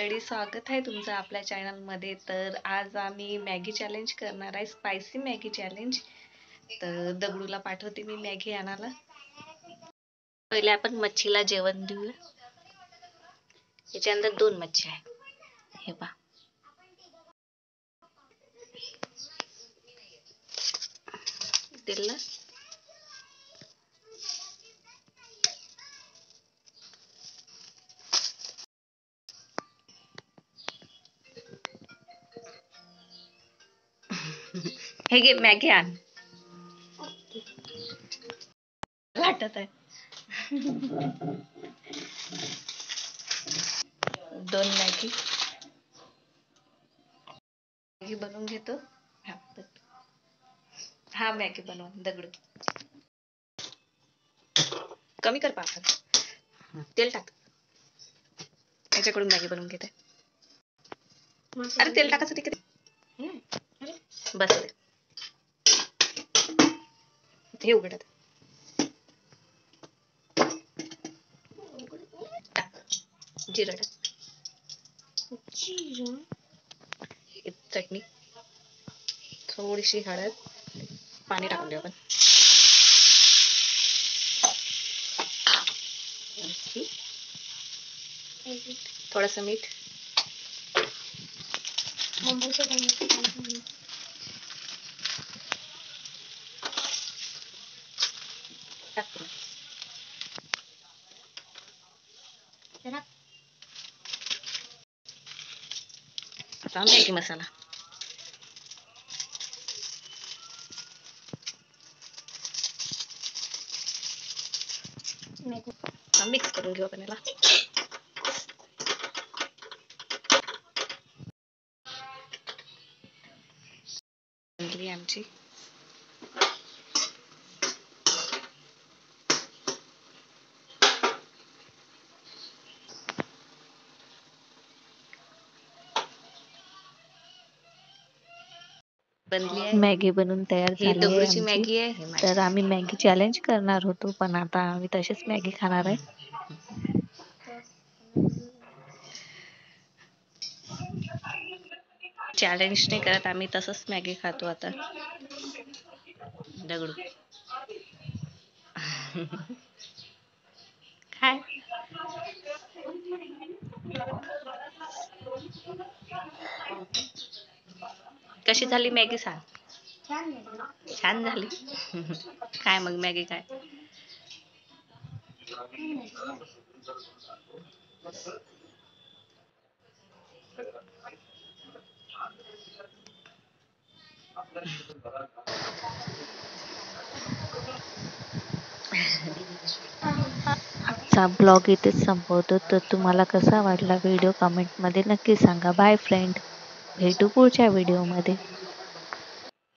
स्वागत आहे तुमचं आपल्या चॅनलमध्ये. तर आज आम्ही मॅगी चॅलेंज करणार आहे, स्पायसी मॅगी चॅलेंज. तर दगडूला पाठवते मी मॅगी आणायला. पहिले आपण मच्छीला जेवण देऊया. याच्या अंदर 2 मच्छी आहे, हे पहा. दिलं हे घे मॅगी आण. वाटत आहे 2 मॅगी बनवून घेतो. हा मॅगी बनवून दगडू कमी कर पापड. तेल टाक. याच्याकडून मॅगी बनवून घेते. अरे तेल टाकायचं तिकडे. बस हे उघडत टाक. जिरं टाक. चटणी, थोडीशी हळद, पाणी टाकून देऊ आपण. थोडंसं मीठ. आता मॅगी मसाला. मिक्स करून घेऊ आपण याला. आमची मॅगी बनवून तयार झाली आहे आमची. मॅगी आहे. तर आम्ही मॅगी चॅलेंज करणार होतो, पण आता आम्ही तशीच मॅगी खाणार आहे. चॅलेंज नाही करत आम्ही, तसंच मॅगी खातो आता. दगडू काय कशी झाली मॅगी सांग. छान झाली. काय मग मॅगी काय. आजचा ब्लॉग इथेच संपवतो. तर तुम्हाला कसा वाटला व्हिडिओ कमेंटमध्ये नक्की सांगा. बाय फ्रेंड, भेटू पुढच्या व्हिडिओमध्ये.